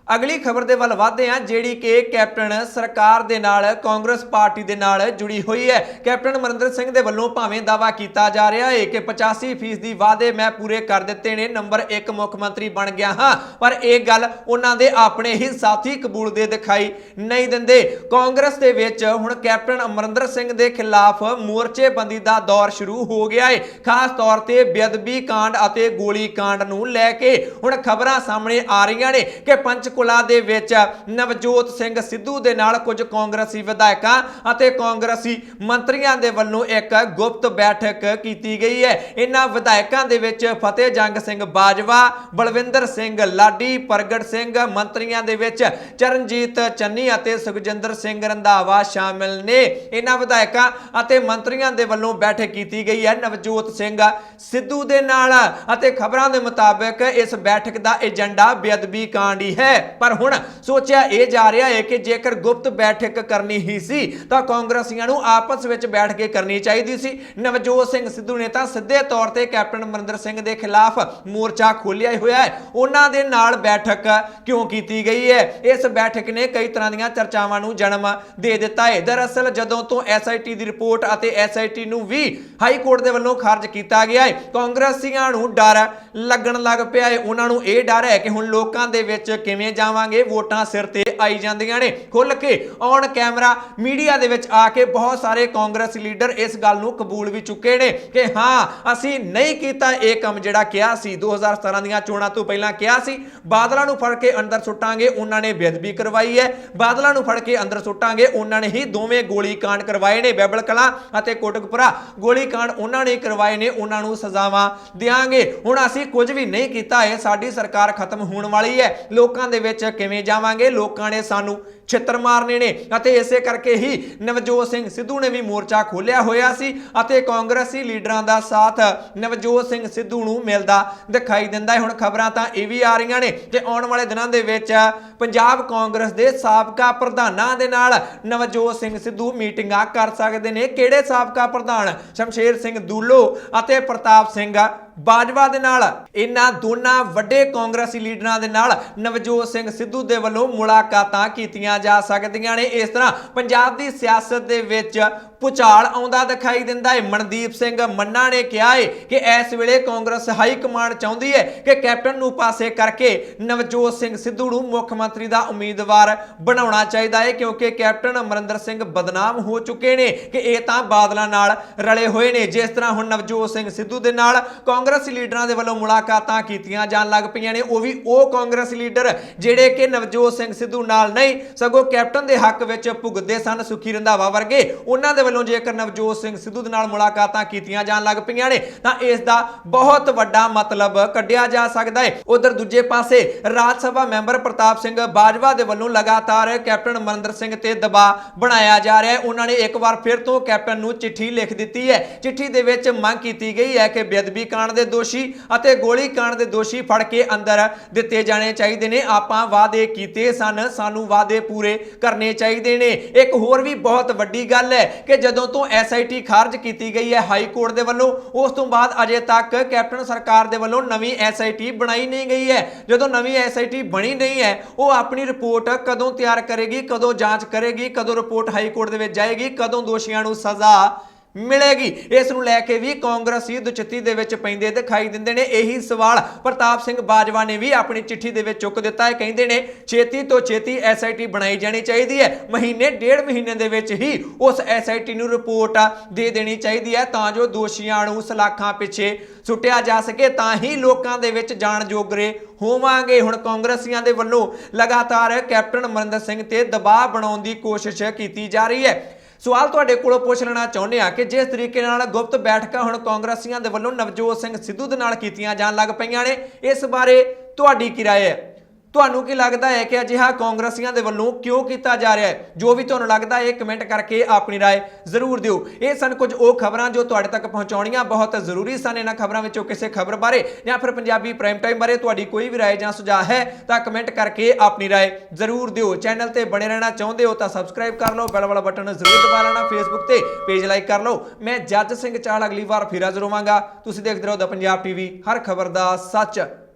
ਅਗਲੀ ਖਬਰ ਦੇ ਵੱਲ ਵਧਦੇ ਹਾਂ, ਜਿਹੜੀ ਕਿ ਕੈਪਟਨ ਸਰਕਾਰ ਦੇ ਨਾਲ, ਕਾਂਗਰਸ ਪਾਰਟੀ ਦੇ ਨਾਲ ਜੁੜੀ ਹੋਈ ਹੈ। ਕੈਪਟਨ ਅਮਰਿੰਦਰ ਸਿੰਘ ਦੇ ਵੱਲੋਂ ਭਾਵੇਂ ਦਾਅਵਾ ਕੀਤਾ ਜਾ ਰਿਹਾ ਹੈ ਕਿ 85% ਦੀ ਵਾਅਦੇ ਮੈਂ ਪੂਰੇ ਕਰ ਦਿੱਤੇ ਨੇ, ਨੰਬਰ 1 ਮੁੱਖ ਮੰਤਰੀ ਬਣ ਗਿਆ ਹਾਂ, ਪਰ ਇਹ ਗੱਲ ਉਹਨਾਂ ਦੇ ਆਪਣੇ ਹੀ ਸਾਥੀ ਕਬੂਲਦੇ ਦਿਖਾਈ ਨਹੀਂ ਦਿੰਦੇ। ਕਾਂਗਰਸ ਦੇ ਵਿੱਚ ਹੁਣ ਕੈਪਟਨ ਅਮਰਿੰਦਰ ਸਿੰਘ ਦੇ ਖਿਲਾਫ ਮੋਰਚੇਬੰਦੀ ਦਾ ਦੌਰ ਸ਼ੁਰੂ ਹੋ ਗਿਆ ਹੈ। ਖਾਸ ਤੌਰ ਤੇ ਬੇਅਦਬੀ ਕਾਂਡ ਅਤੇ ਗੋਲੀ ਕਾਂਡ ਨੂੰ ਲੈ ਕੇ ਹੁਣ ਖਬਰਾਂ ਸਾਹਮਣੇ ਆ ਰਹੀਆਂ ਨੇ ਕਿ ਪੰਚਕੂਲਾ ਦੇ ਵਿੱਚ ਨਵਜੋਤ ਸਿੰਘ ਸਿੱਧੂ ਦੇ ਨਾਲ ਕੁਝ ਕਾਂਗਰਸੀ ਵਿਧਾਇਕਾਂ ਅਤੇ ਕਾਂਗਰਸੀ ਮੰਤਰੀਆਂ ਦੇ ਵੱਲੋਂ ਇੱਕ ਗੁਪਤ ਬੈਠਕ ਕੀਤੀ ਗਈ ਹੈ। ਇਹਨਾਂ ਵਿਧਾਇਕਾਂ ਦੇ ਵਿੱਚ ਫਤਿਹ ਜੰਗ ਸਿੰਘ ਬਾਜਵਾ, ਬਲਵਿੰਦਰ ਸਿੰਘ ਲਾਡੀ, ਪ੍ਰਗਟ ਸਿੰਘ, ਮੰਤਰੀਆਂ ਦੇ ਵਿੱਚ ਚਰਨਜੀਤ ਚੰਨੀ ਅਤੇ ਸੁਖਜਿੰਦਰ ਸਿੰਘ ਰੰਧਾਵਾ ਸ਼ਾਮਿਲ ਨੇ। ਇਹਨਾਂ ਵਿਧਾਇਕਾਂ ਅਤੇ ਮੰਤਰੀਆਂ ਦੇ ਵੱਲੋਂ ਬੈਠਕ ਕੀਤੀ ਗਈ ਹੈ ਨਵਜੋਤ ਸਿੰਘ ਸਿੱਧੂ ਦੇ ਨਾਲ ਅਤੇ ਖਬਰਾਂ ਦੇ ਮੁਤਾਬਕ ਇਸ ਬੈਠਕ ਦਾ ਏਜੰਡਾ ਬੇਅਦਬੀ ਕਾਂਡ ਹੀ ਹੈ। ਪਰ ਹੁਣ ਸੋਚਿਆ ਇਹ ਜਾ ਰਿਹਾ ਹੈ ਕਿ ਜੇਕਰ ਗੁਪਤ ਬੈਠਕ ਕਰਨੀ ਹੀ ਸੀ ਤਾਂ ਕਾਂਗਰਸੀਆਂ ਨੂੰ ਆਪਸ ਵਿੱਚ ਬੈਠ ਕੇ ਕਰਨੀ ਚਾਹੀਦੀ ਸੀ। ਨਵਜੋਤ ਸਿੰਘ ਸਿੱਧੂ ਨੇ ਤਾਂ ਸਿੱਧੇ ਤੌਰ ਤੇ ਕੈਪਟਨ ਅਮਰਿੰਦਰ ਸਿੰਘ ਦੇ ਖਿਲਾਫ ਮੋਰਚਾ ਖੋਲ੍ਹਿਆ ਹੋਇਆ ਹੈ। ਉਹਨਾਂ ਦੇ ਨਾਲ ਬੈਠਕ ਕਿਉਂ ਕੀਤੀ ਗਈ ਹੈ? ਇਸ ਬੈਠਕ ਨੇ ਕਈ ਤਰ੍ਹਾਂ ਦੀਆਂ ਚਰਚਾਵਾਂ ਨੂੰ ਜਨਮ ਦੇ ਦਿੱਤਾ ਹੈ। ਦਰਅਸਲ ਜਦੋਂ ਤੋਂ SIT ਦੀ ਰਿਪੋਰਟ ਅਤੇ SIT ਨੂੰ ਵੀ ਹਾਈ ਕੋਰਟ ਦੇ ਵੱਲੋਂ ਖਾਰਜ ਕੀਤਾ ਗਿਆ ਹੈ, ਕਾਂਗਰਸੀਆਂ ਨੂੰ ਡਰ ਲੱਗਣ ਲੱਗ ਪਿਆ ਹੈ। ਉਹਨਾਂ ਨੂੰ ਇਹ ਡਰ ਹੈ ਕਿ ਹੁਣ ਲੋਕਾਂ ਦੇ ਵਿੱਚ ਕਿਵੇਂ ਜਾਵਾਂਗੇ, ਵੋਟਾਂ ਸਿਰ ਤੇ ਆਈ ਜਾਂਦੀਆਂ ਨੇ। ਖੁੱਲ ਕੇ ਔਨ ਕੈਮਰਾ ਮੀਡੀਆ ਦੇ ਵਿੱਚ ਆ ਕੇ ਬਹੁਤ ਸਾਰੇ ਕਾਂਗਰਸੀ ਲੀਡਰ ਇਸ ਗੱਲ ਨੂੰ ਕਬੂਲ ਵੀ ਚੁੱਕੇ ਨੇ ਕਿ ਹਾਂ ਅਸੀਂ ਨਹੀਂ ਕੀਤਾ ਇਹ ਕੰਮ ਜਿਹੜਾ ਕਿਹਾ ਸੀ 2017 ਦੀਆਂ ਚੋਣਾਂ ਤੋਂ ਪਹਿਲਾਂ ਕਿਹਾ ਸੀ। ਬਾਦਲਾਂ ਨੂੰ ਫੜ ਕੇ ਅੰਦਰ ਸੁੱਟਾਂਗੇ, ਉਹਨਾਂ ਨੇ ਬੇਅਦਬੀ ਕਰਵਾਈ ਹੈ। ਬਾਦਲਾਂ ਨੂੰ ਫੜ ਕੇ ਅੰਦਰ ਸੁੱਟਾਂਗੇ, ਉਹਨਾਂ ਨੇ ਹੀ ਦੋਵੇਂ ਗੋਲੀ ਕਾਂਡ ਕਰਵਾਏ ਨੇ, ਬੈਬਲ ਕਲਾਂ ਅਤੇ ਕੋਟਕਪੁਰਾ ਗੋਲੀ ਕਾਂਡ ਉਹਨਾਂ ਨੇ ਕਰਵਾਏ ਨੇ, ਉਹਨਾਂ ਨੂੰ ਸਜ਼ਾਵਾਂ ਦੇਾਂਗੇ। ਹੁਣ ਅਸੀਂ ਕੁਝ ਵੀ ਨਹੀਂ ਕੀਤਾ ਹੈ, ਸਾਡੀ ਸਰਕਾਰ ਖਤਮ ਹੋਣ ਵਾਲੀ ਹੈ, ਲੋਕਾਂ ਦੇ ਵਿੱਚ ਕਿਵੇਂ ਜਾਵਾਂਗੇ, ਲੋਕਾਂ ਨੇ ਸਾਨੂੰ ਛਿੱਤਰ ਮਾਰਨੇ ਨੇ। ਅਤੇ ਇਸੇ ਕਰਕੇ ਹੀ ਨਵਜੋਤ ਸਿੰਘ ਸਿੱਧੂ ਨੇ ਵੀ ਮੋਰਚਾ ਖੋਲ੍ਹਿਆ ਹੋਇਆ ਸੀ ਅਤੇ ਕਾਂਗਰਸੀ ਲੀਡਰਾਂ ਦਾ ਸਾਥ ਨਵਜੋਤ ਸਿੰਘ ਸਿੱਧੂ ਨੂੰ ਮਿਲਦਾ ਦਿਖਾਈ ਦਿੰਦਾ ਹੈ। ਹੁਣ ਖਬਰਾਂ ਤਾਂ ਇਹ ਵੀ ਆ ਰਹੀਆਂ ਨੇ ਕਿ ਆਉਣ ਵਾਲੇ ਦਿਨਾਂ ਦੇ ਵਿੱਚ ਪੰਜਾਬ ਕਾਂਗਰਸ ਦੇ ਸਾਬਕਾ ਪ੍ਰਧਾਨਾਂ ਦੇ ਨਾਲ ਨਵਜੋਤ ਸਿੰਘ ਸਿੱਧੂ ਮੀਟਿੰਗਾਂ ਕਰ ਸਕਦੇ ਨੇ। ਕਿਹੜੇ ਸਾਬਕਾ ਪ੍ਰਧਾਨ? ਸ਼ਮਸ਼ੇਰ ਸਿੰਘ ਦੂਲੋ ਅਤੇ ਪ੍ਰਤਾਪ ਸਿੰਘ ਬਾਜਵਾ ਦੇ ਨਾਲ। ਇਹਨਾਂ ਦੋਨਾਂ ਵੱਡੇ ਕਾਂਗਰਸੀ ਲੀਡਰਾਂ ਦੇ ਨਾਲ ਨਵਜੋਤ ਸਿੰਘ ਸਿੱਧੂ ਦੇ ਵੱਲੋਂ ਮੁਲਾਕਾਤਾਂ ਕੀਤੀਆਂ ਜਾ ਸਕਦੀਆਂ ਨੇ। ਇਸ ਤਰ੍ਹਾਂ ਪੰਜਾਬ ਦੀ ਸਿਆਸਤ ਦੇ ਵਿੱਚ ਭੁਚਾਲ ਆਉਂਦਾ ਦਿਖਾਈ ਦਿੰਦਾ ਹੈ। ਮਨਦੀਪ ਸਿੰਘ ਮੰਨਾ ਨੇ ਕਿਹਾ ਹੈ ਕਿ ਇਸ ਵੇਲੇ ਕਾਂਗਰਸ ਹਾਈ ਕਮਾਂਡ ਚਾਹੁੰਦੀ ਹੈ ਕਿ ਕੈਪਟਨ ਨੂੰ ਪਾਸੇ ਕਰਕੇ ਨਵਜੋਤ ਸਿੰਘ ਸਿੱਧੂ ਨੂੰ ਮੁੱਖ ਮੰਤਰੀ ਦਾ ਉਮੀਦਵਾਰ ਬਣਾਉਣਾ ਚਾਹੀਦਾ ਹੈ, ਕਿਉਂਕਿ ਕੈਪਟਨ ਅਮਰਿੰਦਰ ਸਿੰਘ ਬਦਨਾਮ ਹੋ ਚੁੱਕੇ ਨੇ ਕਿ ਇਹ ਤਾਂ ਬਾਦਲਾਂ ਨਾਲ ਰਲੇ ਹੋਏ ਨੇ। ਜਿਸ ਤਰ੍ਹਾਂ ਹੁਣ ਨਵਜੋਤ ਸਿੰਘ ਸਿੱਧੂ ਦੇ ਨਾਲ ਕਾਂਗਰਸੀ ਲੀਡਰਾਂ ਦੇ ਵੱਲੋਂ ਮੁਲਾਕਾਤਾਂ ਕੀਤੀਆਂ ਜਾਣ ਲੱਗ ਪਈਆਂ ਨੇ। ਉਹ ਵੀ ਉਹ ਕਾਂਗਰਸੀ ਲੀਡਰ ਜਿਹੜੇ ਕਿ ਨਵਜੋਤ ਸਿੰਘ ਸਿੱਧੂ ਨਾਲ ਨਹੀਂ ਸਗੋਂ ਕੈਪਟਨ ਦੇ ਹੱਕ ਵਿੱਚ ਭੁਗਤਦੇ ਸਨ, ਸੁਖੀ ਰੰਧਾਵਾ ਵਰਗੇ, ਉਹਨਾਂ ਦੇ ਵੱਲੋਂ ਜੇਕਰ ਨਵਜੋਤ ਸਿੰਘ ਸਿੱਧੂ ਦੇ ਨਾਲ ਮੁਲਾਕਾਤਾਂ ਕੀਤੀਆਂ ਜਾਣ ਲੱਗ ਪਈਆਂ ਨੇ ਤਾਂ ਇਸ ਦਾ ਬਹੁਤ ਵੱਡਾ ਮਤਲਬ ਕੱਢਿਆ ਜਾ ਸਕਦਾ ਹੈ। ਉਧਰ ਦੂਜੇ ਪਾਸੇ ਰਾਜ ਸਭਾ ਮੈਂਬਰ ਪ੍ਰਤਾਪ ਸਿੰਘ ਬਾਜਵਾ ਦੇ ਵੱਲੋਂ ਲਗਾਤਾਰ ਕੈਪਟਨ ਅਮਰਿੰਦਰ ਸਿੰਘ ਤੇ ਦਬਾਅ ਬਣਾਇਆ ਜਾ ਰਿਹਾ ਹੈ। ਉਹਨਾਂ ਨੇ ਇੱਕ ਵਾਰ ਫਿਰ ਤੋਂ ਕੈਪਟਨ ਨੂੰ ਚਿੱਠੀ ਲਿਖ ਦਿੱਤੀ ਹੈ। ਚਿੱਠੀ ਦੇ ਵਿੱਚ ਮੰਗ ਕੀਤੀ ਗਈ ਹੈ ਕਿ ਬੇਅਦਬੀ ਕਾਂਡ ਦੇ ਦੋਸ਼ੀ ਅਤੇ ਗੋਲੀ ਕਾਂਡ ਦੇ ਦੋਸ਼ੀ ਫੜ ਕੇ ਅੰਦਰ ਦਿੱਤੇ ਜਾਣੇ ਚਾਹੀਦੇ ਨੇ। ਆਪਾਂ ਵਾਅਦੇ ਕੀਤੇ ਸਨ, ਸਾਨੂੰ ਵਾਅਦੇ ਪੂਰੇ ਕਰਨੇ ਚਾਹੀਦੇ ਨੇ। ਇੱਕ ਹੋਰ ਵੀ ਬਹੁਤ ਵੱਡੀ ਗੱਲ ਹੈ ਕਿ ਜਦੋਂ ਤੋਂ SIT ਖਾਰਜ ਕੀਤੀ ਗਈ ਹੈ ਹਾਈ ਕੋਰਟ ਦੇ ਵੱਲੋਂ, ਉਸ ਤੋਂ ਬਾਅਦ ਅਜੇ ਤੱਕ ਕੈਪਟਨ ਸਰਕਾਰ ਦੇ ਵੱਲੋਂ ਨਵੀਂ SIT ਬਣਾਈ ਨਹੀਂ ਗਈ ਹੈ। ਜਦੋਂ ਨਵੀਂ SIT ਬਣੀ ਨਹੀਂ ਹੈ, ਉਹ ਆਪਣੀ ਰਿਪੋਰਟ ਕਦੋਂ ਤਿਆਰ ਕਰੇਗੀ, ਕਦੋਂ ਜਾਂਚ ਕਰੇਗੀ, ਕਦੋਂ ਰਿਪੋਰਟ ਹਾਈ ਕੋਰਟ ਦੇ ਵਿੱਚ ਜਾਏਗੀ, ਕਦੋਂ ਦੋਸ਼ੀਆਂ ਨੂੰ ਸਜ਼ਾ ਮਿਲੇਗੀ। ਇਸ ਨੂੰ ਲੈ ਕੇ ਵੀ ਕਾਂਗਰਸੀ ਦੁਚਿੱਤੀ ਦੇ ਵਿੱਚ ਪੈਂਦੇ ਦਿਖਾਈ ਦਿੰਦੇ ਨੇ। ਇਹੀ ਸਵਾਲ ਪ੍ਰਤਾਪ ਸਿੰਘ ਬਾਜਵਾ ਨੇ ਵੀ ਆਪਣੀ ਚਿੱਠੀ ਦੇ ਵਿੱਚ ਚੁੱਕ ਦਿੱਤਾ ਹੈ। ਕਹਿੰਦੇ ਨੇ ਛੇਤੀ ਤੋਂ ਛੇਤੀ SIT ਬਣਾਈ ਜਾਣੀ ਚਾਹੀਦੀ ਹੈ। ਮਹੀਨੇ ਡੇਢ ਮਹੀਨੇ ਦੇ ਵਿੱਚ ਹੀ ਉਸ SIT ਨੂੰ ਰਿਪੋਰਟ ਦੇ ਦੇਣੀ ਚਾਹੀਦੀ ਹੈ ਤਾਂ ਜੋ ਦੋਸ਼ੀਆਂ ਨੂੰ ਸਲਾਖਾਂ ਪਿੱਛੇ ਸੁੱਟਿਆ ਜਾ ਸਕੇ, ਤਾਂ ਹੀ ਲੋਕਾਂ ਦੇ ਵਿੱਚ ਜਾਣ ਜੋਗਰੇ ਹੋਵਾਂਗੇ। ਹੁਣ ਕਾਂਗਰਸੀਆਂ ਦੇ ਵੱਲੋਂ ਲਗਾਤਾਰ ਕੈਪਟਨ ਅਮਰਿੰਦਰ ਸਿੰਘ ਤੇ ਦਬਾਅ ਬਣਾਉਣ ਦੀ ਕੋਸ਼ਿਸ਼ ਕੀਤੀ ਜਾ ਰਹੀ ਹੈ। ਸਵਾਲ ਤੁਹਾਡੇ ਕੋਲੋਂ ਪੁੱਛ ਲੈਣਾ ਚਾਹੁੰਦੇ ਆ ਕਿ ਜਿਸ ਤਰੀਕੇ ਨਾਲ ਗੁਪਤ ਬੈਠਕਾਂ ਹੁਣ ਕਾਂਗਰਸੀਆਂ ਦੇ ਵੱਲੋਂ ਨਵਜੋਤ ਸਿੰਘ ਸਿੱਧੂ ਦੇ ਨਾਲ ਕੀਤੀਆਂ ਜਾਣ ਲੱਗ ਪਈਆਂ ਨੇ, ਇਸ ਬਾਰੇ ਤੁਹਾਡੀ ਕੀ ਰਾਏ ਹੈ? ਤੁਹਾਨੂੰ ਕੀ ਲੱਗਦਾ ਹੈ ਕਿ ਅਜਿਹਾ ਕਾਂਗਰਸੀਆਂ ਦੇ ਵੱਲੋਂ ਕਿਉਂ ਕੀਤਾ ਜਾ ਰਿਹਾ ਹੈ? ਜੋ ਵੀ ਤੁਹਾਨੂੰ ਲੱਗਦਾ ਹੈ ਕਮੈਂਟ ਕਰਕੇ ਆਪਣੀ ਰਾਏ ਜ਼ਰੂਰ ਦਿਓ। ਇਹ ਸਨ ਕੁਝ ਉਹ ਖਬਰਾਂ ਜੋ ਤੁਹਾਡੇ ਤੱਕ ਪਹੁੰਚਾਉਣੀਆਂ ਬਹੁਤ ਜ਼ਰੂਰੀ ਸਨ। ਇਹਨਾਂ ਖਬਰਾਂ ਵਿੱਚੋਂ ਕਿਸੇ ਖਬਰ ਬਾਰੇ ਜਾਂ ਫਿਰ ਪੰਜਾਬੀ ਪ੍ਰਾਈਮ ਟਾਈਮ ਬਾਰੇ ਤੁਹਾਡੀ ਕੋਈ ਵੀ ਰਾਏ ਜਾਂ ਸੁਝਾਅ ਹੈ ਤਾਂ ਕਮੈਂਟ ਕਰਕੇ ਆਪਣੀ ਰਾਏ ਜ਼ਰੂਰ ਦਿਓ। ਚੈਨਲ ਤੇ ਬਣੇ ਰਹਿਣਾ ਚਾਹੁੰਦੇ ਹੋ ਤਾਂ ਸਬਸਕ੍ਰਾਈਬ ਕਰ ਲਓ, ਬੈਲ ਵਾਲਾ ਬਟਨ ਜ਼ਰੂਰ ਦਬਾ ਲੈਣਾ, ਫੇਸਬੁੱਕ ਤੇ ਪੇਜ ਲਾਈਕ ਕਰ ਲਓ। ਮੈਂ ਜੱਜ ਸਿੰਘ ਚਾਹਲ ਅਗਲੀ ਵਾਰ ਫਿਰ ਹਾਜ਼ਰ ਹੋਵਾਂਗਾ। ਤੁਸੀਂ ਦੇਖਦੇ ਰਹੋ ਦ ਪੰਜਾਬ TV, ਹਰ ਖਬਰ ਦਾ ਸੱਚ।